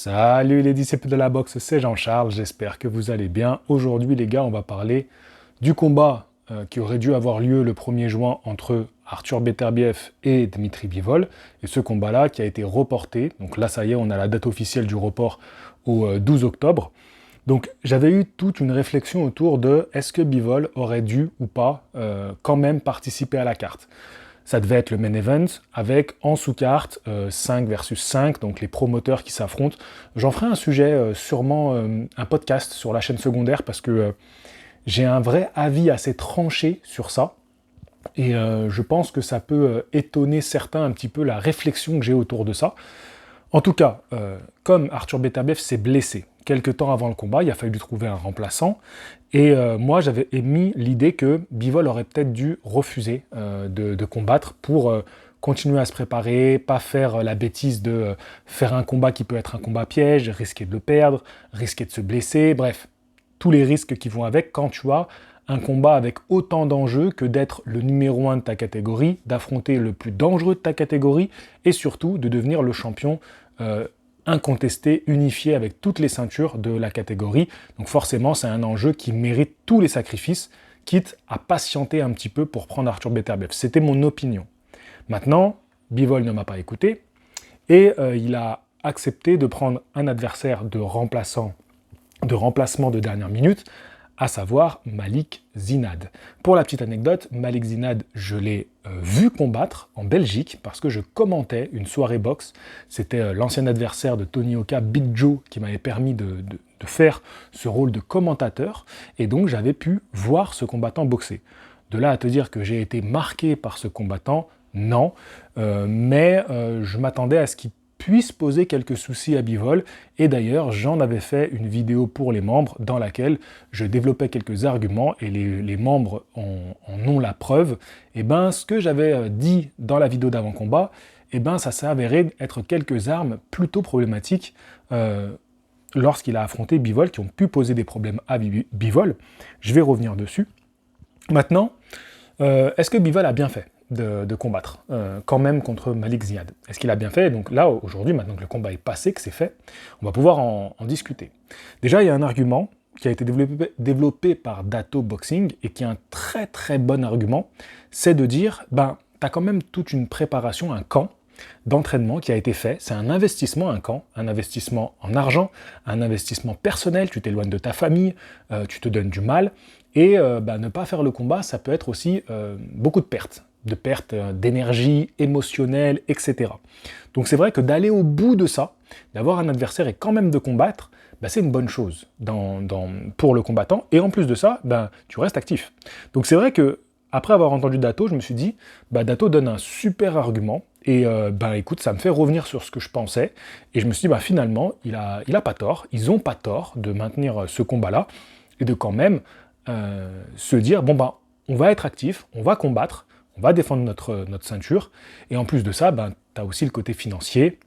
Salut les disciples de la boxe, c'est Jean-Charles, j'espère que vous allez bien. Aujourd'hui les gars, on va parler du combat qui aurait dû avoir lieu le 1er juin entre Arthur Beterbiev et Dmitry Bivol. Et ce combat-là qui a été reporté, donc là ça y est, on a la date officielle du report au 12 octobre. Donc j'avais eu toute une réflexion autour de est-ce que Bivol aurait dû ou pas quand même participer à la carte. Ça devait être le main event avec en sous-carte 5 versus 5, donc les promoteurs qui s'affrontent. J'en ferai un sujet, sûrement un podcast sur la chaîne secondaire parce que j'ai un vrai avis assez tranché sur ça. Et je pense que ça peut étonner certains un petit peu la réflexion que j'ai autour de ça. En tout cas, comme Arthur Beterbiev s'est blessé quelques temps avant le combat, il a fallu lui trouver un remplaçant. Et moi, j'avais émis l'idée que Bivol aurait peut-être dû refuser de combattre pour continuer à se préparer, pas faire la bêtise de faire un combat qui peut être un combat piège, risquer de le perdre, risquer de se blesser, bref, tous les risques qui vont avec quand tu as un combat avec autant d'enjeux que d'être le numéro 1 de ta catégorie, d'affronter le plus dangereux de ta catégorie et surtout de devenir le champion incontesté, unifié avec toutes les ceintures de la catégorie. Donc forcément, c'est un enjeu qui mérite tous les sacrifices, quitte à patienter un petit peu pour prendre Arthur Beterbiev. C'était mon opinion. Maintenant, Bivol ne m'a pas écouté et il a accepté de prendre un adversaire de remplacement de dernière minute, à savoir Malik Zinad. Pour la petite anecdote, Malik Zinad, je l'ai vu combattre en Belgique parce que je commentais une soirée boxe. C'était l'ancien adversaire de Tony Oka, Big Joe, qui m'avait permis de faire ce rôle de commentateur. Et donc j'avais pu voir ce combattant boxer. De là à te dire que j'ai été marqué par ce combattant, non. Mais je m'attendais à ce qu'il puisse poser quelques soucis à Bivol, et d'ailleurs j'en avais fait une vidéo pour les membres dans laquelle je développais quelques arguments, et les membres en ont la preuve. Et ben ce que j'avais dit dans la vidéo d'avant-combat, et ben ça s'est avéré être quelques armes plutôt problématiques lorsqu'il a affronté Bivol, qui ont pu poser des problèmes à Bivol. Je vais revenir dessus. Maintenant, est-ce que Bivol a bien fait de combattre, quand même contre Malik Zinad? Est-ce qu'il a bien fait? Donc là, aujourd'hui, maintenant que le combat est passé, que c'est fait, on va pouvoir en discuter. Déjà, il y a un argument qui a été développé par Dato Boxing, et qui est un très très bon argument, c'est de dire, ben, tu as quand même toute une préparation, un camp d'entraînement qui a été fait, c'est un investissement, un camp, un investissement en argent, un investissement personnel, tu t'éloignes de ta famille, tu te donnes du mal, et ne pas faire le combat, ça peut être aussi beaucoup de pertes d'énergie émotionnelle, etc. Donc c'est vrai que d'aller au bout de ça, d'avoir un adversaire et quand même de combattre, c'est une bonne chose pour le combattant, et en plus de ça, tu restes actif. Donc c'est vrai que après avoir entendu Dato, je me suis dit, Dato donne un super argument, et écoute, ça me fait revenir sur ce que je pensais, et je me suis dit, finalement, il a pas tort, ils ont pas tort de maintenir ce combat-là, et de quand même se dire, on va être actif, on va combattre, on va défendre notre ceinture, et en plus de ça, tu as aussi le côté financier,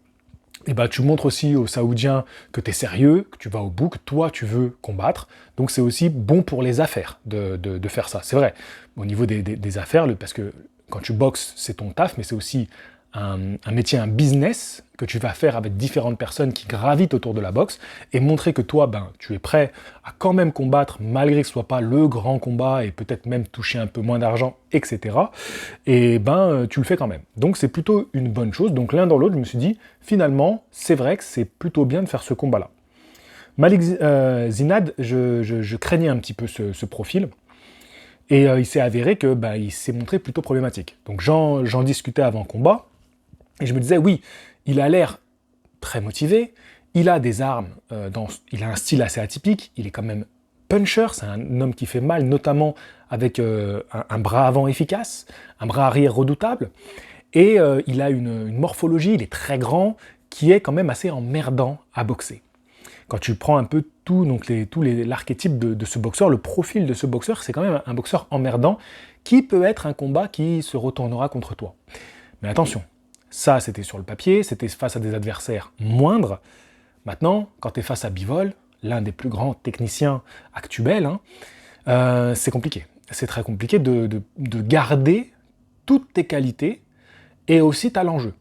et tu montres aussi aux Saoudiens que tu es sérieux, que tu vas au bout, que toi tu veux combattre, donc c'est aussi bon pour les affaires de faire ça. C'est vrai, au niveau des affaires, parce que quand tu boxes, c'est ton taf, mais c'est aussi un métier, un business que tu vas faire avec différentes personnes qui gravitent autour de la boxe, et montrer que toi, tu es prêt à quand même combattre, malgré que ce soit pas le grand combat, et peut-être même toucher un peu moins d'argent, etc. Et tu le fais quand même. Donc c'est plutôt une bonne chose. Donc l'un dans l'autre, je me suis dit, finalement, c'est vrai que c'est plutôt bien de faire ce combat-là. Malik Zinad, je craignais un petit peu ce profil, et il s'est avéré que il s'est montré plutôt problématique. Donc j'en discutais avant combat, et je me disais, oui, il a l'air très motivé, il a des armes, il a un style assez atypique, il est quand même puncher, c'est un homme qui fait mal, notamment avec un bras avant efficace, un bras arrière redoutable, et il a une morphologie, il est très grand, qui est quand même assez emmerdant à boxer. Quand tu prends un peu l'archétype de ce boxeur, le profil de ce boxeur, c'est quand même un boxeur emmerdant, qui peut être un combat qui se retournera contre toi. Mais attention, ça, c'était sur le papier, c'était face à des adversaires moindres. Maintenant, quand tu es face à Bivol, l'un des plus grands techniciens actuels, c'est compliqué. C'est très compliqué de garder toutes tes qualités et aussi tu as l'enjeu.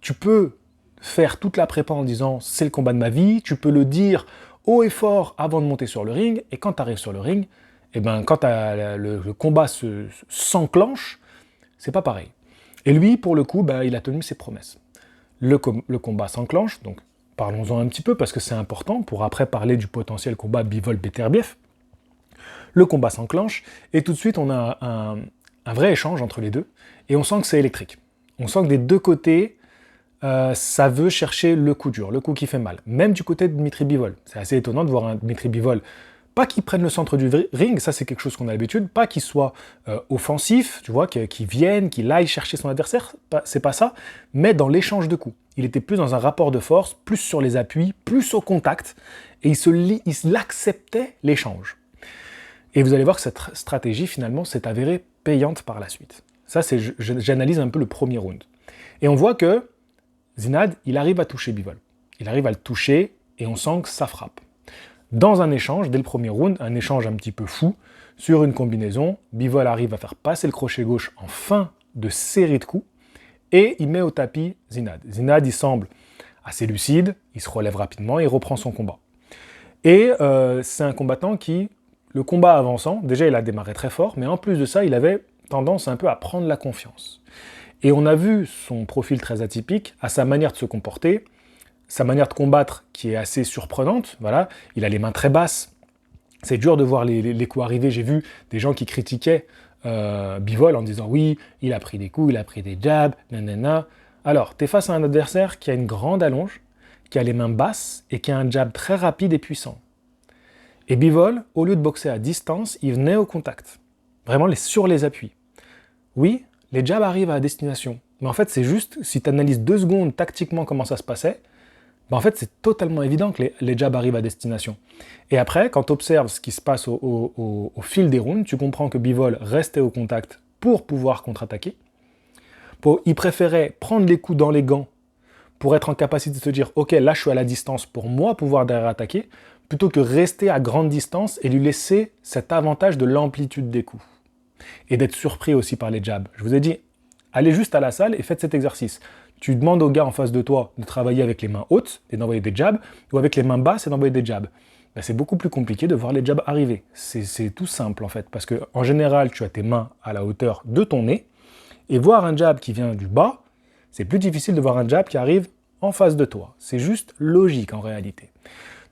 Tu peux faire toute la prépa en disant c'est le combat de ma vie, tu peux le dire haut et fort avant de monter sur le ring, et quand tu arrives sur le ring, et ben quand le combat s'enclenche, c'est pas pareil. Et lui, pour le coup, il a tenu ses promesses. Le combat s'enclenche, donc parlons-en un petit peu parce que c'est important pour après parler du potentiel combat Bivol-Beterbiev. Le combat s'enclenche et tout de suite on a un vrai échange entre les deux et on sent que c'est électrique. On sent que des deux côtés, ça veut chercher le coup dur, le coup qui fait mal. Même du côté de Dmitry Bivol. C'est assez étonnant de voir un Dmitry Bivol, pas qu'il prenne le centre du ring, ça c'est quelque chose qu'on a l'habitude, pas qu'il soit offensif, tu vois, qu'il vienne, qu'il aille chercher son adversaire, c'est pas ça, mais dans l'échange de coups. Il était plus dans un rapport de force, plus sur les appuis, plus au contact, et il acceptait l'échange. Et vous allez voir que cette stratégie, finalement, s'est avérée payante par la suite. Ça, j'analyse un peu le premier round. Et on voit que Zinad, il arrive à toucher Bivol. Il arrive à le toucher, et on sent que ça frappe. Dans un échange, dès le premier round, un échange un petit peu fou, sur une combinaison, Bivol arrive à faire passer le crochet gauche en fin de série de coups, et il met au tapis Zinad. Zinad, il semble assez lucide, il se relève rapidement et il reprend son combat. Et c'est un combattant qui, le combat avançant, déjà il a démarré très fort, mais en plus de ça, il avait tendance un peu à prendre la confiance. Et on a vu son profil très atypique, à sa manière de se comporter, sa manière de combattre qui est assez surprenante, voilà, il a les mains très basses, c'est dur de voir les coups arriver, j'ai vu des gens qui critiquaient Bivol en disant oui, il a pris des coups, il a pris des jabs, nanana. Alors, t'es face à un adversaire qui a une grande allonge, qui a les mains basses et qui a un jab très rapide et puissant. Et Bivol, au lieu de boxer à distance, il venait au contact, vraiment sur les appuis. Oui, les jabs arrivent à destination, mais en fait c'est juste, si tu analyses 2 secondes tactiquement comment ça se passait, en fait, c'est totalement évident que les jabs arrivent à destination. Et après, quand tu observes ce qui se passe au fil des rounds, tu comprends que Bivol restait au contact pour pouvoir contre-attaquer. Il préférait prendre les coups dans les gants pour être en capacité de se dire « Ok, là, je suis à la distance pour moi pouvoir derrière attaquer », plutôt que rester à grande distance et lui laisser cet avantage de l'amplitude des coups. Et d'être surpris aussi par les jabs. Je vous ai dit, allez juste à la salle et faites cet exercice. Tu demandes au gars en face de toi de travailler avec les mains hautes et d'envoyer des jabs, ou avec les mains basses et d'envoyer des jabs. C'est beaucoup plus compliqué de voir les jabs arriver. C'est tout simple en fait, parce qu'en général, tu as tes mains à la hauteur de ton nez, et voir un jab qui vient du bas, c'est plus difficile de voir un jab qui arrive en face de toi. C'est juste logique en réalité.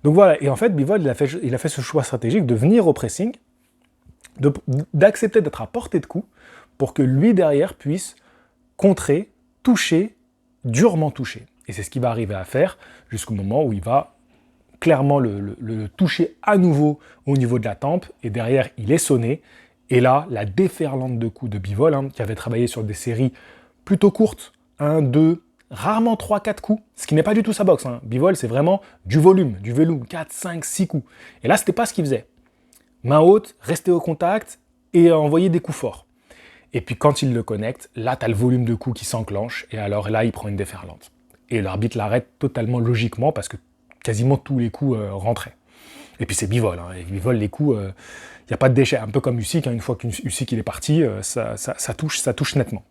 Donc voilà, et en fait, Bivol, il a fait ce choix stratégique de venir au pressing, d'accepter d'être à portée de coup, pour que lui derrière puisse contrer, toucher, durement touché. Et c'est ce qu'il va arriver à faire jusqu'au moment où il va clairement le toucher à nouveau au niveau de la tempe, et derrière il est sonné, et là, la déferlante de coups de Bivol, qui avait travaillé sur des séries plutôt courtes, 1, 2, rarement 3, 4 coups, ce qui n'est pas du tout sa boxe. Bivol, c'est vraiment du volume, 4, 5, 6 coups. Et là, c'était pas ce qu'il faisait. Main haute, rester au contact, et envoyer des coups forts. Et puis quand il le connecte, là, tu as le volume de coups qui s'enclenche, et alors là, il prend une déferlante. Et l'arbitre l'arrête totalement logiquement, parce que quasiment tous les coups rentraient. Et puis c'est Bivol, et Bivol, les coups, il n'y a pas de déchet, un peu comme Usyk, une fois qu'Usyk il est parti, ça touche nettement.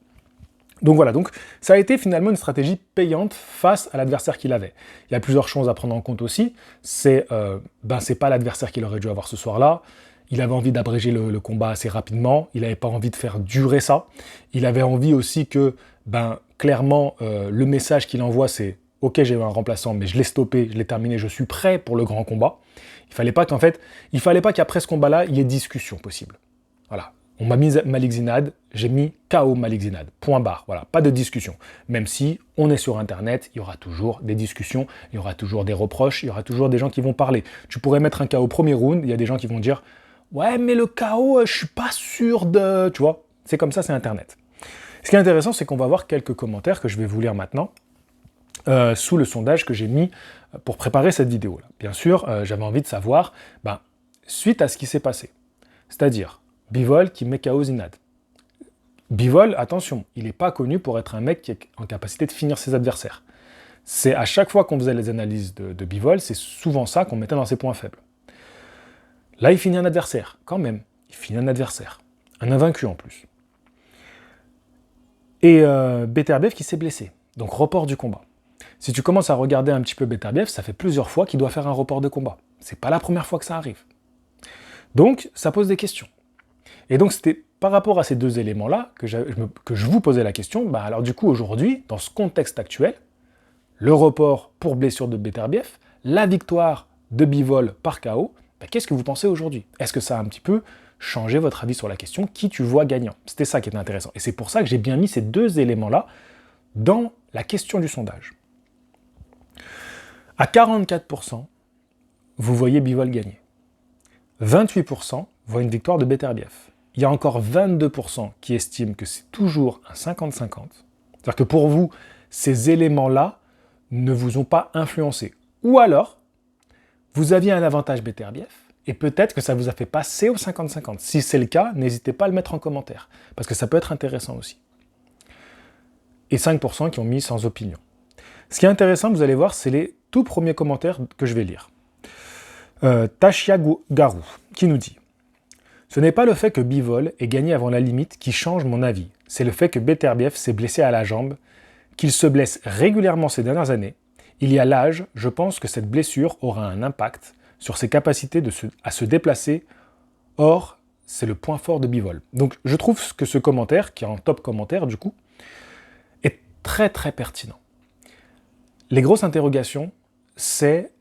Donc voilà, donc ça a été finalement une stratégie payante face à l'adversaire qu'il avait. Il y a plusieurs choses à prendre en compte aussi, c'est pas l'adversaire qu'il aurait dû avoir ce soir-là. Il avait envie d'abréger le combat assez rapidement, il n'avait pas envie de faire durer ça, il avait envie aussi que, clairement, le message qu'il envoie, c'est « Ok, j'ai eu un remplaçant, mais je l'ai stoppé, je l'ai terminé, je suis prêt pour le grand combat ». Il fallait pas qu'après ce combat-là, il y ait discussion possible. Voilà, on m'a mis Malik Zinad, j'ai mis KO Malik Zinad, point barre, voilà, pas de discussion. Même si on est sur Internet, il y aura toujours des discussions, il y aura toujours des reproches, il y aura toujours des gens qui vont parler. Tu pourrais mettre un KO au premier round, il y a des gens qui vont dire « Ouais, mais le KO, je suis pas sûr de... » Tu vois, c'est comme ça, c'est Internet. Ce qui est intéressant, c'est qu'on va voir quelques commentaires que je vais vous lire maintenant, sous le sondage que j'ai mis pour préparer cette vidéo-là. Bien sûr, j'avais envie de savoir, suite à ce qui s'est passé, c'est-à-dire Bivol qui met KO Zinad. Bivol, attention, il n'est pas connu pour être un mec qui est en capacité de finir ses adversaires. C'est à chaque fois qu'on faisait les analyses de Bivol, c'est souvent ça qu'on mettait dans ses points faibles. Là, il finit un adversaire, quand même. Il finit un adversaire. Un invaincu en plus. Et Beterbiev qui s'est blessé. Donc report du combat. Si tu commences à regarder un petit peu Beterbiev, ça fait plusieurs fois qu'il doit faire un report de combat. C'est pas la première fois que ça arrive. Donc, ça pose des questions. Et donc, c'était par rapport à ces deux éléments-là que je vous posais la question. Alors du coup, aujourd'hui, dans ce contexte actuel, le report pour blessure de Beterbiev, la victoire de Bivol par KO, qu'est-ce que vous pensez aujourd'hui? Est-ce que ça a un petit peu changé votre avis sur la question? Qui tu vois gagnant? C'était ça qui était intéressant. Et c'est pour ça que j'ai bien mis ces deux éléments-là dans la question du sondage. À 44%, vous voyez Bivol gagner. 28% voient une victoire de Beterbiev. Il y a encore 22% qui estiment que c'est toujours un 50-50. C'est-à-dire que pour vous, ces éléments-là ne vous ont pas influencé. Ou alors, vous aviez un avantage Beterbiev, et peut-être que ça vous a fait passer au 50-50. Si c'est le cas, n'hésitez pas à le mettre en commentaire, parce que ça peut être intéressant aussi. Et 5% qui ont mis sans opinion. Ce qui est intéressant, vous allez voir, c'est les tout premiers commentaires que je vais lire. Tachia Garou, qui nous dit « Ce n'est pas le fait que Bivol ait gagné avant la limite qui change mon avis. C'est le fait que Beterbiev s'est blessé à la jambe, qu'il se blesse régulièrement ces dernières années. Il y a l'âge, je pense que cette blessure aura un impact sur ses capacités à se déplacer. Or, c'est le point fort de Bivol. » Donc je trouve que ce commentaire, qui est en top commentaire du coup, est très très pertinent. Les grosses interrogations, c'est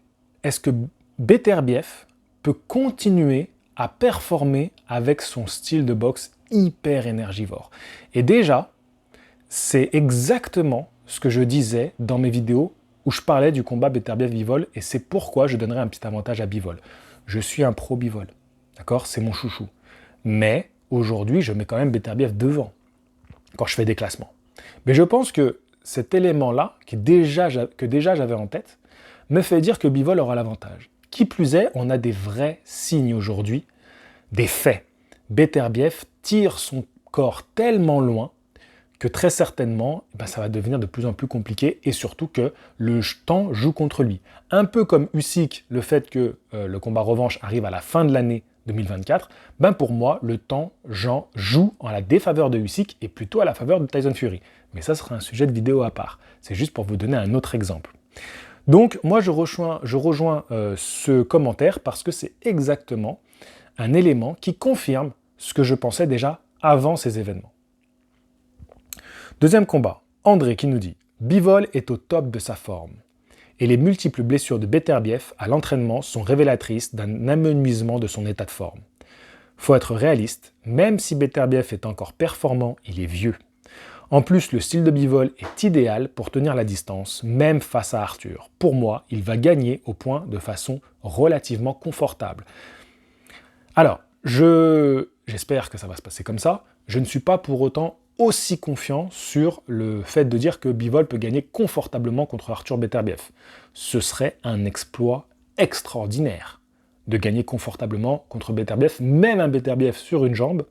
est-ce que Beterbiev peut continuer à performer avec son style de boxe hyper énergivore. Et déjà, c'est exactement ce que je disais dans mes vidéos où je parlais du combat Beterbiev-Bivol, et c'est pourquoi je donnerais un petit avantage à Bivol. Je suis un pro Bivol, d'accord? C'est mon chouchou. Mais aujourd'hui, je mets quand même Beterbiev devant quand je fais des classements. Mais je pense que cet élément-là, que déjà j'avais en tête, me fait dire que Bivol aura l'avantage. Qui plus est, on a des vrais signes aujourd'hui, des faits. Beterbiev tire son corps tellement loin que très certainement, ça va devenir de plus en plus compliqué, et surtout que le temps joue contre lui. Un peu comme Usyk, le fait que le combat revanche arrive à la fin de l'année 2024, pour moi, le temps joue en la défaveur de Usyk et plutôt à la faveur de Tyson Fury. Mais ça sera un sujet de vidéo à part. C'est juste pour vous donner un autre exemple. Donc, moi, je rejoins ce commentaire parce que c'est exactement un élément qui confirme ce que je pensais déjà avant ces événements. Deuxième combat, André qui nous dit « Bivol est au top de sa forme. Et les multiples blessures de Beterbiev à l'entraînement sont révélatrices d'un amenuisement de son état de forme. Faut être réaliste, même si Beterbiev est encore performant, il est vieux. En plus, le style de Bivol est idéal pour tenir la distance, même face à Arthur. Pour moi, il va gagner au point de façon relativement confortable. » Alors, j'espère que ça va se passer comme ça. Je ne suis pas pour autant aussi confiant sur le fait de dire que Bivol peut gagner confortablement contre Arthur Beterbiev. Ce serait un exploit extraordinaire de gagner confortablement contre Beterbiev, même un Beterbiev sur une jambe.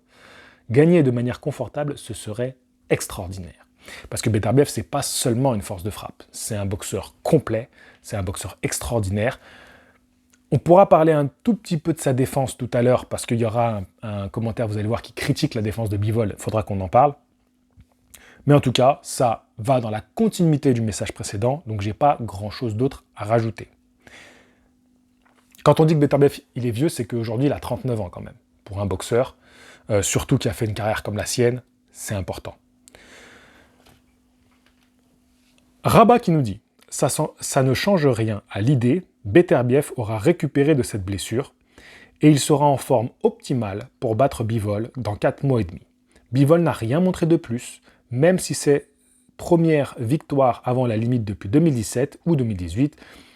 Gagner de manière confortable, ce serait extraordinaire. Parce que Beterbiev, c'est pas seulement une force de frappe, c'est un boxeur complet, c'est un boxeur extraordinaire. On pourra parler un tout petit peu de sa défense tout à l'heure, parce qu'il y aura un commentaire, vous allez voir, qui critique la défense de Bivol, il faudra qu'on en parle. Mais en tout cas, ça va dans la continuité du message précédent, donc j'ai pas grand-chose d'autre à rajouter. Quand on dit que Beterbiev, il est vieux, c'est qu'aujourd'hui, il a 39 ans quand même. Pour un boxeur, surtout qui a fait une carrière comme la sienne, c'est important. Rabat qui nous dit « Ça ne change rien à l'idée, Beterbiev aura récupéré de cette blessure et il sera en forme optimale pour battre Bivol dans 4 mois et demi. Bivol n'a rien montré de plus, même si c'est première victoire avant la limite depuis 2017 ou 2018,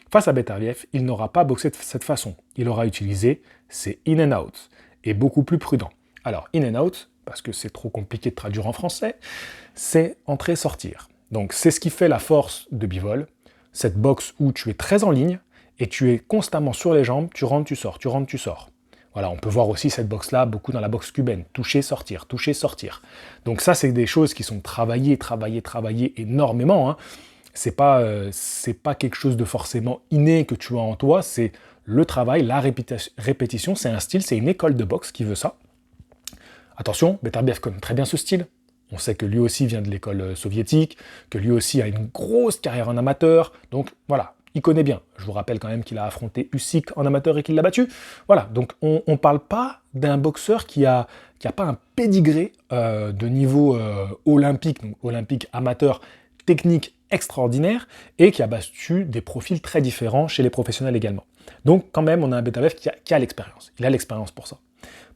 face à Beterbiev, il n'aura pas boxé de cette façon. Il aura utilisé ses in and out, et beaucoup plus prudent. Alors, in and out, parce que c'est trop compliqué de traduire en français, c'est entrer-sortir. Donc, c'est ce qui fait la force de Bivol, cette boxe où tu es très en ligne, et tu es constamment sur les jambes, tu rentres, tu sors, tu rentres, tu sors. Voilà, on peut voir aussi cette boxe-là beaucoup dans la boxe cubaine. Toucher, sortir, toucher, sortir. Donc ça, c'est des choses qui sont travaillées énormément. Hein. C'est pas quelque chose de forcément inné que tu as en toi, c'est le travail, la répétition, c'est un style, c'est une école de boxe qui veut ça. Attention, Beterbiev connaît très bien ce style. On sait que lui aussi vient de l'école soviétique, que lui aussi a une grosse carrière en amateur, donc voilà, il connaît bien. Je vous rappelle quand même qu'il a affronté Usyk en amateur et qu'il l'a battu. Voilà, donc on ne parle pas d'un boxeur qui a pas un pédigré de niveau olympique, donc olympique amateur, technique extraordinaire, et qui a battu des profils très différents chez les professionnels également. Donc quand même, on a un Beterbiev qui a l'expérience. Il a l'expérience pour ça.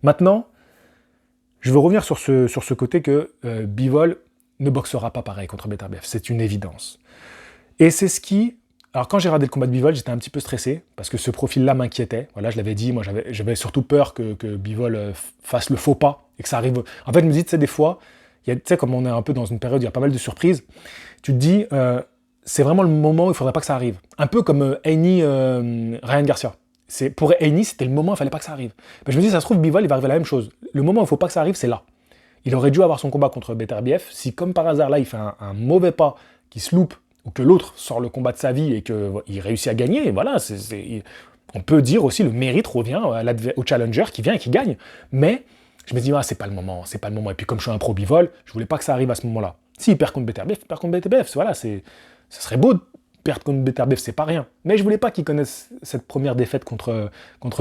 Maintenant, je veux revenir sur ce côté que Bivol ne boxera pas pareil contre Beterbiev. C'est une évidence. Et c'est ce qui... Alors quand j'ai regardé le combat de Bivol, j'étais un petit peu stressé, parce que ce profil-là m'inquiétait. Voilà, je l'avais dit, moi j'avais surtout peur que Bivol fasse le faux pas, et que ça arrive... En fait, je me dis, tu sais, des fois, tu sais, comme on est un peu dans une période où il y a pas mal de surprises, tu te dis, c'est vraiment le moment où il ne faudrait pas que ça arrive. Un peu comme Haney, Ryan Garcia. Pour Haney, c'était le moment où il ne fallait pas que ça arrive. Mais je me dis, ça se trouve, Bivol, il va arriver la même chose. Le moment où il ne faut pas que ça arrive, c'est là. Il aurait dû avoir son combat contre Beterbiev. Si, comme par hasard, là, il fait un mauvais pas, qui se loupe, ou que l'autre sort le combat de sa vie et qu'il réussit à gagner, voilà, on peut dire aussi le mérite revient au challenger qui vient et qui gagne. Mais je me dis, c'est pas le moment, c'est pas le moment. Et puis comme je suis un pro Bivol, je voulais pas que ça arrive à ce moment-là. S'il perd contre Beterbiev, il perd contre Beterbiev. Voilà, ça serait beau de perdre contre Beterbiev, c'est pas rien. Mais je voulais pas qu'il connaisse cette première défaite contre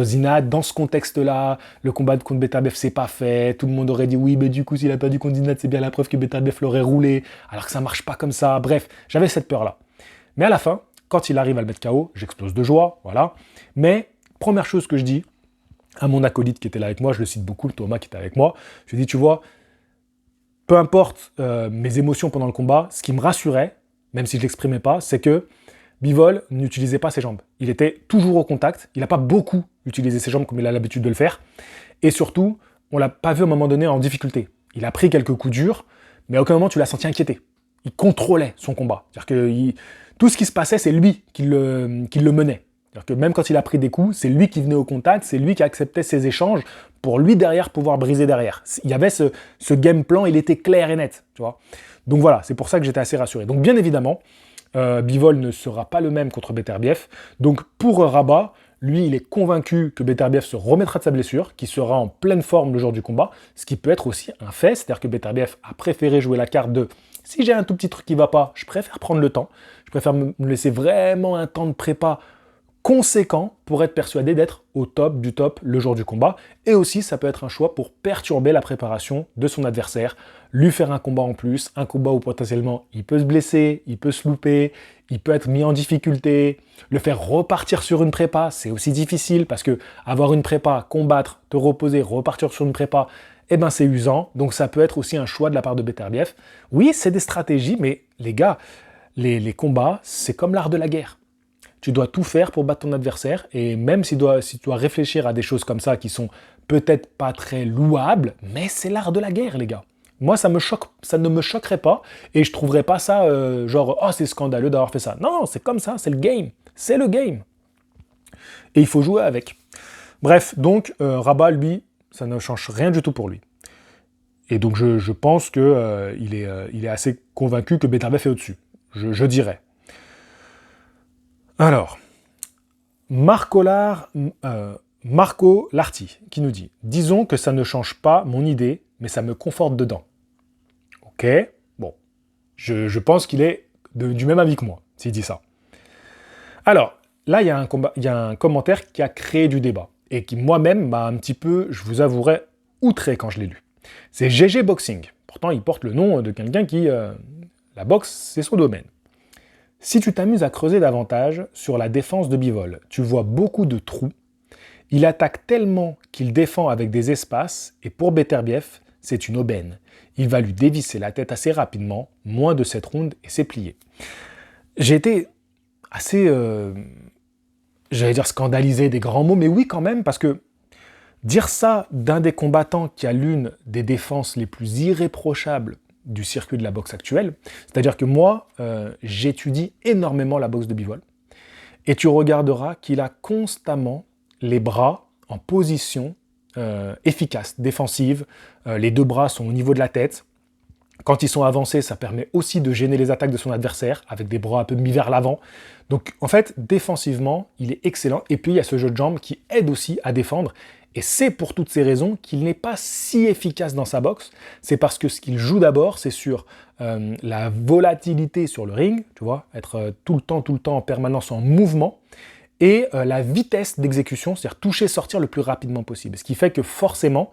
Zinat. Dans ce contexte-là, le combat contre Beterbiev, c'est pas fait. Tout le monde aurait dit oui, mais du coup, s'il a perdu contre Zinat, c'est bien la preuve que Beterbiev l'aurait roulé, alors que ça marche pas comme ça. Bref, j'avais cette peur-là. Mais à la fin, quand il arrive à le mettre KO, j'explose de joie, voilà. Mais première chose que je dis à mon acolyte qui était là avec moi, je le cite beaucoup, le Thomas qui était avec moi, je lui dis, tu vois, peu importe mes émotions pendant le combat, ce qui me rassurait, même si je ne l'exprimais pas, c'est que Bivol n'utilisait pas ses jambes. Il était toujours au contact, il n'a pas beaucoup utilisé ses jambes comme il a l'habitude de le faire, et surtout, on ne l'a pas vu à un moment donné en difficulté. Il a pris quelques coups durs, mais à aucun moment tu l'as senti inquiété. Il contrôlait son combat. C'est-à-dire que tout ce qui se passait, c'est lui qui le menait. C'est-à-dire que même quand il a pris des coups, c'est lui qui venait au contact, c'est lui qui acceptait ses échanges pour lui derrière pouvoir briser derrière. Il y avait ce game plan, il était clair et net, tu vois. Donc voilà, c'est pour ça que j'étais assez rassuré. Donc bien évidemment, Bivol ne sera pas le même contre Beterbiev. Donc pour Rabat, lui, il est convaincu que Beterbiev se remettra de sa blessure, qu'il sera en pleine forme le jour du combat, ce qui peut être aussi un fait, c'est-à-dire que Beterbiev a préféré jouer la carte de « si j'ai un tout petit truc qui va pas, je préfère prendre le temps, je préfère me laisser vraiment un temps de prépa conséquent pour être persuadé d'être au top du top le jour du combat. Et aussi, ça peut être un choix pour perturber la préparation de son adversaire, lui faire un combat en plus, un combat où potentiellement il peut se blesser, il peut se louper, il peut être mis en difficulté, le faire repartir sur une prépa, c'est aussi difficile parce que avoir une prépa, combattre, te reposer, repartir sur une prépa, eh ben c'est usant. Donc ça peut être aussi un choix de la part de Beterbiev. Oui, c'est des stratégies, mais les gars, les combats, c'est comme l'art de la guerre. Tu dois tout faire pour battre ton adversaire, et même si tu dois réfléchir à des choses comme ça qui sont peut-être pas très louables, mais c'est l'art de la guerre, les gars. Moi, ça ne me choquerait pas, et je trouverais pas ça genre « Oh, c'est scandaleux d'avoir fait ça ». Non, c'est comme ça, c'est le game. C'est le game. Et il faut jouer avec. Bref, donc, Rabat, lui, ça ne change rien du tout pour lui. Et donc, je pense qu'il est assez convaincu que Beterbiev est au-dessus. Je dirais. Alors, Marco Larti qui nous dit « Disons que ça ne change pas mon idée, mais ça me conforte dedans. » Ok, bon, je pense qu'il est du même avis que moi, s'il dit ça. Alors, là, il y a un commentaire qui a créé du débat, et qui moi-même m'a un petit peu, je vous avouerai, outré quand je l'ai lu. C'est GG Boxing. Pourtant, il porte le nom de quelqu'un qui... la boxe, c'est son domaine. Si tu t'amuses à creuser davantage sur la défense de Bivol, tu vois beaucoup de trous. Il attaque tellement qu'il défend avec des espaces, et pour Beterbiev, c'est une aubaine. Il va lui dévisser la tête assez rapidement, moins de 7 rounds, et c'est plié. J'ai été assez, j'allais dire scandalisé, des grands mots, mais oui quand même, parce que dire ça d'un des combattants qui a l'une des défenses les plus irréprochables du circuit de la boxe actuelle, c'est-à-dire que moi, j'étudie énormément la boxe de Bivol, et tu regarderas qu'il a constamment les bras en position efficace, défensive, les deux bras sont au niveau de la tête, Quand ils sont avancés, ça permet aussi de gêner les attaques de son adversaire, avec des bras un peu mis vers l'avant. Donc en fait, défensivement, il est excellent. Et puis il y a ce jeu de jambes qui aide aussi à défendre. Et c'est pour toutes ces raisons qu'il n'est pas si efficace dans sa boxe. C'est parce que ce qu'il joue d'abord, c'est sur la volatilité sur le ring, tu vois, être tout le temps en permanence en mouvement, et la vitesse d'exécution, c'est-à-dire toucher, sortir le plus rapidement possible. Ce qui fait que forcément,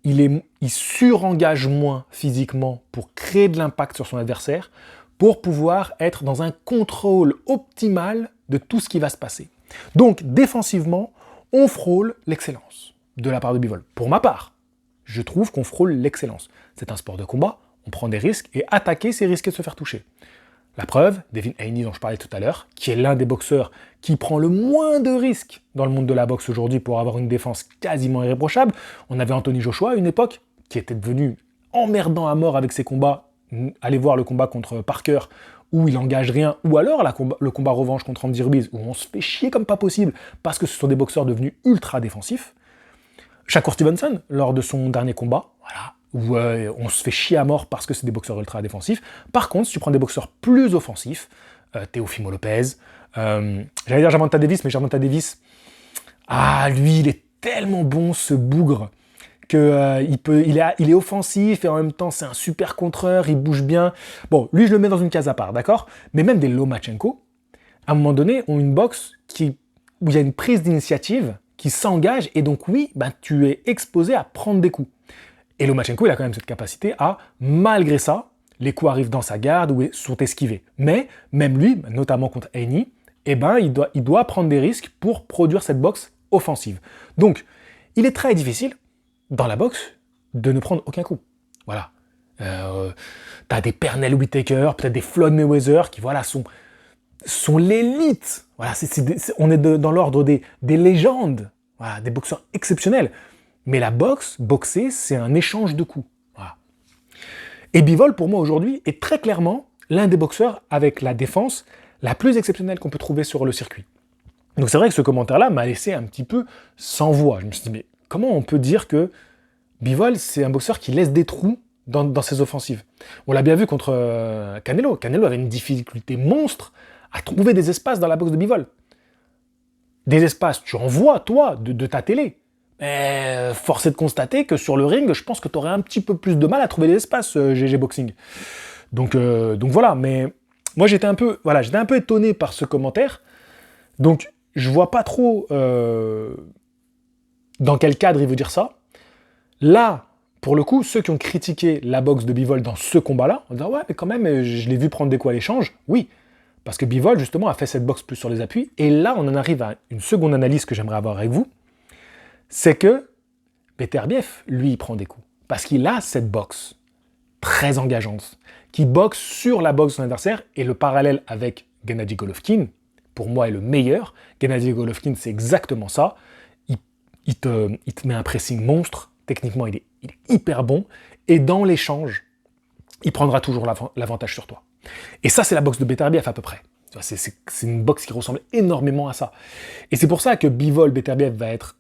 il surengage moins physiquement pour créer de l'impact sur son adversaire, pour pouvoir être dans un contrôle optimal de tout ce qui va se passer. Donc, défensivement, on frôle l'excellence de la part de Bivol. Pour ma part, je trouve qu'on frôle l'excellence. C'est un sport de combat, on prend des risques, et attaquer, c'est risquer de se faire toucher. La preuve, Devin Haney, dont je parlais tout à l'heure, qui est l'un des boxeurs qui prend le moins de risques dans le monde de la boxe aujourd'hui pour avoir une défense quasiment irréprochable. On avait Anthony Joshua à une époque, qui était devenu emmerdant à mort avec ses combats. Allez voir le combat contre Parker, où il engage rien, ou alors le combat revanche contre Andy Ruiz, où on se fait chier comme pas possible, parce que ce sont des boxeurs devenus ultra défensifs. Shakur Stevenson, lors de son dernier combat, voilà, où on se fait chier à mort parce que c'est des boxeurs ultra défensifs. Par contre, si tu prends des boxeurs plus offensifs, Teofimo Lopez, j'allais dire Gervonta Davis, mais Gervonta Davis, lui, il est tellement bon, ce bougre, que il est offensif et en même temps c'est un super contreur, il bouge bien. Bon, lui je le mets dans une case à part, d'accord? Mais même des Lomachenko, à un moment donné, ont une boxe où il y a une prise d'initiative qui s'engage, et donc oui, tu es exposé à prendre des coups. Et Lomachenko, il a quand même cette capacité à, malgré ça, les coups arrivent dans sa garde ou sont esquivés. Mais même lui, notamment contre Haney, il doit prendre des risques pour produire cette boxe offensive. Donc, il est très difficile, dans la boxe, de ne prendre aucun coup. Voilà. T'as des Pernell Whitaker, peut-être des Floyd Mayweather, qui voilà, sont l'élite. Voilà, on est dans l'ordre des légendes, voilà, des boxeurs exceptionnels. Mais la boxer, c'est un échange de coups. Voilà. Et Bivol, pour moi, aujourd'hui, est très clairement l'un des boxeurs avec la défense la plus exceptionnelle qu'on peut trouver sur le circuit. Donc c'est vrai que ce commentaire-là m'a laissé un petit peu sans voix. Je me suis dit, mais comment on peut dire que Bivol, c'est un boxeur qui laisse des trous dans ses offensives? On l'a bien vu contre Canelo. Canelo avait une difficulté monstre à trouver des espaces dans la boxe de Bivol. Des espaces, tu en vois, toi, de ta télé. Mais force est de constater que sur le ring, je pense que tu aurais un petit peu plus de mal à trouver des espaces, GG Boxing. Donc voilà, mais moi j'étais un peu étonné par ce commentaire. Donc je vois pas trop dans quel cadre il veut dire ça. Là, pour le coup, ceux qui ont critiqué la boxe de Bivol dans ce combat-là, on dit ouais, mais quand même, je l'ai vu prendre des coups à l'échange. Oui, parce que Bivol, justement, a fait cette boxe plus sur les appuis. Et là, on en arrive à une seconde analyse que j'aimerais avoir avec vous. C'est que Beterbiev, lui, il prend des coups. Parce qu'il a cette boxe très engageante, qui boxe sur la boxe de son adversaire, et le parallèle avec Gennady Golovkin, pour moi, est le meilleur. Gennady Golovkin, c'est exactement ça. Il te met un pressing monstre, techniquement, il est hyper bon, et dans l'échange, il prendra toujours l'avantage sur toi. Et ça, c'est la boxe de Beterbiev à peu près. C'est une boxe qui ressemble énormément à ça. Et c'est pour ça que Bivol-Beterbiev va être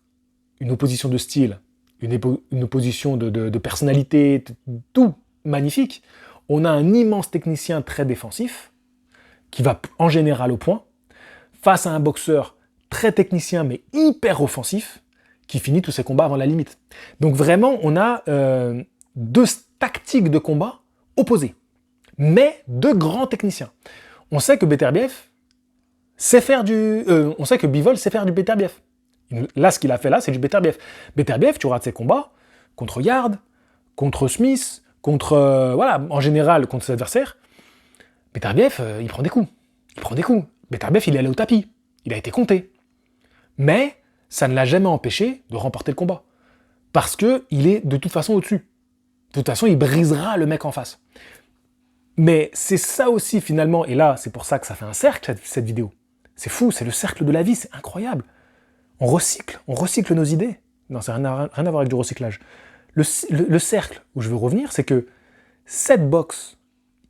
une opposition de style, une opposition de personnalité, tout magnifique. On a un immense technicien très défensif, qui va en général au point, face à un boxeur très technicien mais hyper offensif, qui finit tous ses combats avant la limite. Donc vraiment, on a deux tactiques de combat opposées, mais deux grands techniciens. On sait que Beterbiev sait faire on sait que Bivol sait faire du Beterbiev. Là, ce qu'il a fait là, c'est du Beterbiev. Beterbiev, tu regardes ses combats contre Yard, contre Smith, en général, contre ses adversaires. Beterbiev, il prend des coups. Beterbiev, il est allé au tapis. Il a été compté. Mais ça ne l'a jamais empêché de remporter le combat. Parce qu'il est de toute façon au-dessus. De toute façon, il brisera le mec en face. Mais c'est ça aussi, finalement, et là, c'est pour ça que ça fait un cercle, cette vidéo. C'est fou, c'est le cercle de la vie, c'est incroyable. On recycle nos idées. Non, ça n'a rien à voir avec du recyclage. Le cercle où je veux revenir, c'est que cette boxe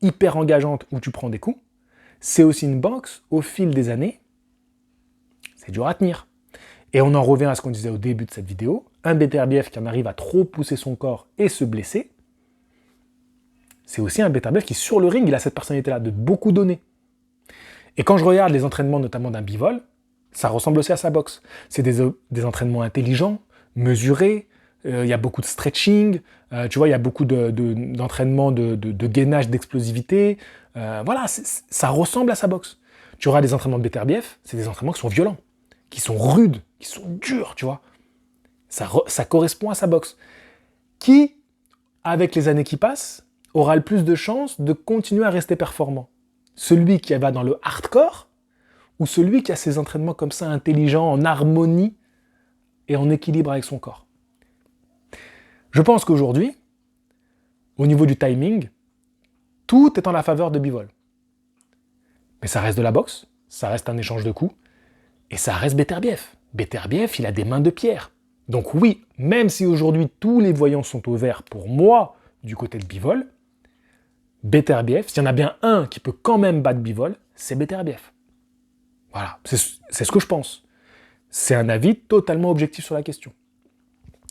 hyper engageante où tu prends des coups, c'est aussi une boxe, au fil des années, c'est dur à tenir. Et on en revient à ce qu'on disait au début de cette vidéo, un Beterbiev qui en arrive à trop pousser son corps et se blesser, c'est aussi un Beterbiev qui, sur le ring, il a cette personnalité-là, de beaucoup donner. Et quand je regarde les entraînements, notamment d'un Bivol, ça ressemble aussi à sa boxe. C'est des entraînements intelligents, mesurés, il y a beaucoup de stretching, tu vois, il y a beaucoup d'entraînements de gainage, d'explosivité. Voilà, ça ressemble à sa boxe. Tu auras des entraînements de Beterbiev, c'est des entraînements qui sont violents, qui sont rudes, qui sont durs, tu vois. Ça correspond à sa boxe. Qui, avec les années qui passent, aura le plus de chances de continuer à rester performant? Celui qui va dans le hardcore ou celui qui a ses entraînements comme ça intelligents, en harmonie et en équilibre avec son corps? Je pense qu'aujourd'hui, au niveau du timing, tout est en la faveur de Bivol. Mais ça reste de la boxe, ça reste un échange de coups, et ça reste Beterbiev. Beterbiev, il a des mains de pierre. Donc oui, même si aujourd'hui tous les voyants sont au vert pour moi du côté de Bivol, Beterbiev, s'il y en a bien un qui peut quand même battre Bivol, c'est Beterbiev. Voilà, c'est ce que je pense. C'est un avis totalement objectif sur la question.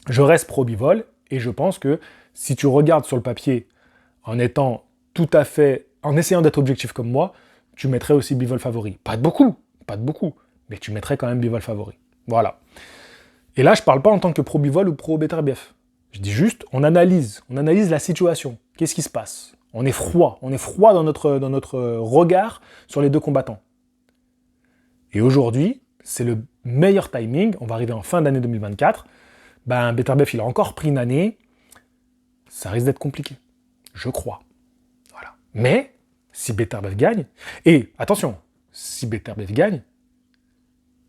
Je reste pro Bivol, et je pense que si tu regardes sur le papier en étant en essayant d'être objectif comme moi, tu mettrais aussi Bivol favori. Pas de beaucoup, mais tu mettrais quand même Bivol favori. Voilà. Et là, je parle pas en tant que pro Bivol ou pro Beterbiev. Je dis juste, on analyse la situation. Qu'est-ce qui se passe? On est froid dans notre regard sur les deux combattants. Et aujourd'hui, c'est le meilleur timing, on va arriver en fin d'année 2024, Beterbiev, il a encore pris une année, ça risque d'être compliqué, je crois. Voilà. Mais, si Beterbiev gagne, et attention, si Beterbiev gagne,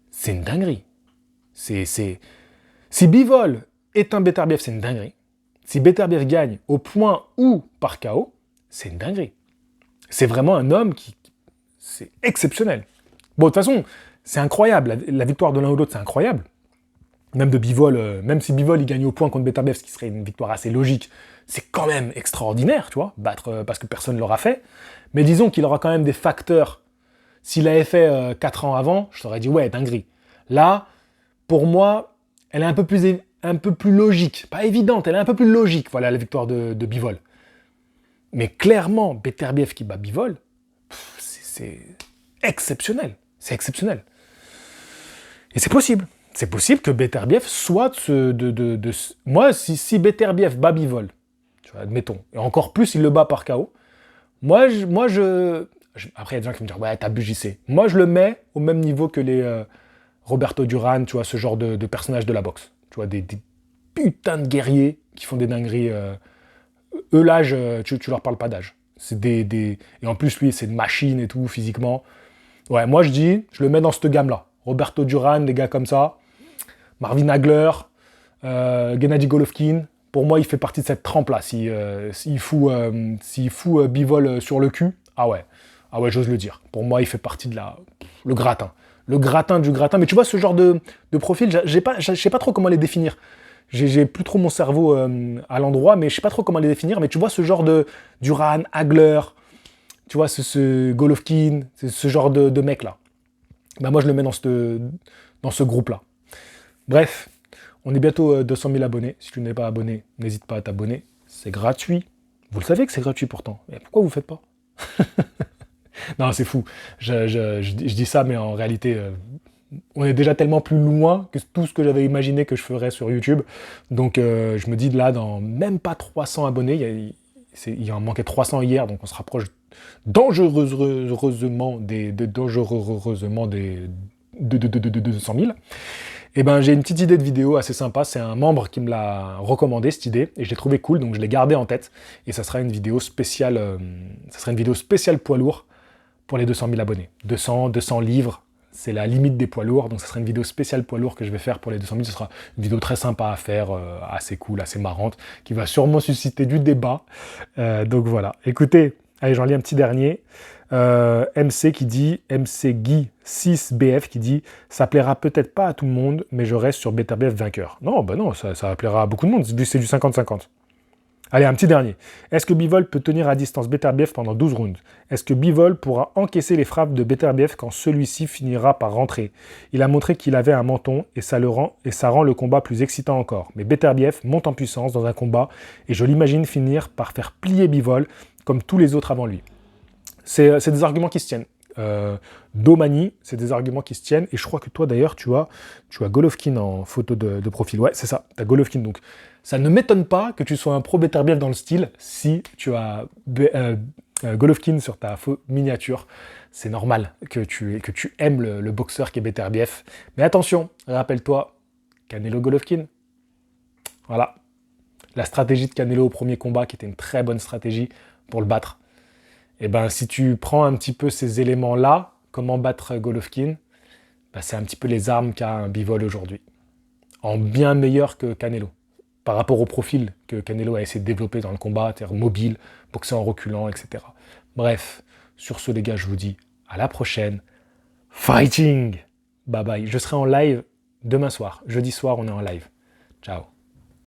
c'est une dinguerie. Si Bivol est un Beterbiev, c'est une dinguerie. Si Beterbiev gagne au point ou par KO, c'est une dinguerie. C'est vraiment un homme c'est exceptionnel. Bon, de toute façon, c'est incroyable. La victoire de l'un ou l'autre, c'est incroyable. Même de Bivol, même si Bivol il gagne au point contre Beterbiev, ce qui serait une victoire assez logique, c'est quand même extraordinaire, tu vois, battre parce que personne ne l'aura fait. Mais disons qu'il aura quand même des facteurs. S'il l'avait fait 4 ans avant, je t'aurais dit ouais, dinguerie. Là, pour moi, elle est un peu plus logique. Pas évidente, elle est un peu plus logique, voilà, la victoire de Bivol. Mais clairement, Beterbiev qui bat Bivol, c'est exceptionnel. C'est exceptionnel. Et c'est possible. C'est possible que Beterbiev soit moi, si Beterbiev bat Bivol, tu vois, admettons, et encore plus il le bat par KO, après il y a des gens qui vont me dire, ouais, t'abuses, JC. Moi, je le mets au même niveau que les Roberto Duran, tu vois, ce genre de personnages de la boxe. Tu vois, des putains de guerriers qui font des dingueries. Eux, l'âge, tu leur parles pas d'âge. C'est et en plus, lui, c'est une machine et tout, physiquement. Ouais, moi, je le mets dans cette gamme-là. Roberto Duran, des gars comme ça. Marvin Hagler, Gennady Golovkin. Pour moi, il fait partie de cette trempe-là. S'il fout Bivol sur le cul, ah ouais, j'ose le dire. Pour moi, il fait partie de le gratin. Le gratin du gratin. Mais tu vois, ce genre de profil, je sais pas trop comment les définir. J'ai plus trop mon cerveau à l'endroit, mais je sais pas trop comment les définir. Mais tu vois, ce genre de Duran, Hagler, tu vois, ce Golovkin, ce genre de mec-là. Moi, je le mets dans ce groupe-là. Bref, on est bientôt 200 000 abonnés. Si tu n'es pas abonné, n'hésite pas à t'abonner. C'est gratuit. Vous le savez que c'est gratuit pourtant. Mais pourquoi vous ne faites pas? Non, c'est fou. Je dis ça, mais en réalité, on est déjà tellement plus loin que tout ce que j'avais imaginé que je ferais sur YouTube. Donc, je me dis, là, dans même pas 300 abonnés, il en manquait 300 hier, donc on se rapproche dangereusement des 200 000. Et j'ai une petite idée de vidéo assez sympa. C'est un membre qui me l'a recommandé, cette idée, et je l'ai trouvé cool, donc je l'ai gardé en tête. Et ça sera une vidéo spéciale, poids lourd pour les 200 000 abonnés. 200 livres, c'est la limite des poids lourds, donc ça sera une vidéo spéciale poids lourd que je vais faire pour les 200 000. Ce sera une vidéo très sympa à faire, assez cool, assez marrante, qui va sûrement susciter du débat. Donc voilà. Écoutez, allez, j'en lis un petit dernier. MC Guy 6BF qui dit « Ça plaira peut-être pas à tout le monde, mais je reste sur Beterbiev vainqueur. » Non, non, ça plaira à beaucoup de monde, c'est du 50-50. Allez, un petit dernier. Est-ce que Bivol peut tenir à distance Beterbiev pendant 12 rounds? Est-ce que Bivol pourra encaisser les frappes de Beterbiev quand celui-ci finira par rentrer? Il a montré qu'il avait un menton et ça rend le combat plus excitant encore. Mais Beterbiev monte en puissance dans un combat et je l'imagine finir par faire plier Bivol comme tous les autres avant lui. C'est des arguments qui se tiennent. Domani, c'est des arguments qui se tiennent. Et je crois que toi, d'ailleurs, tu as Golovkin en photo de profil. Ouais, c'est ça, tu as Golovkin. Donc, ça ne m'étonne pas que tu sois un pro Beterbiev dans le style si tu as Golovkin sur ta miniature. C'est normal que tu aimes le boxeur qui est Beterbiev. Mais attention, rappelle-toi, Canelo Golovkin. Voilà. La stratégie de Canelo au premier combat, qui était une très bonne stratégie pour le battre. Et ben, si tu prends un petit peu ces éléments-là, comment battre Golovkin, ben, c'est un petit peu les armes qu'a un Bivol aujourd'hui. En bien meilleur que Canelo. Par rapport au profil que Canelo a essayé de développer dans le combat, c'est-à-dire mobile, boxer en reculant, etc. Bref, sur ce les gars, je vous dis à la prochaine. Fighting! Bye bye. Je serai en live demain soir. Jeudi soir, on est en live. Ciao.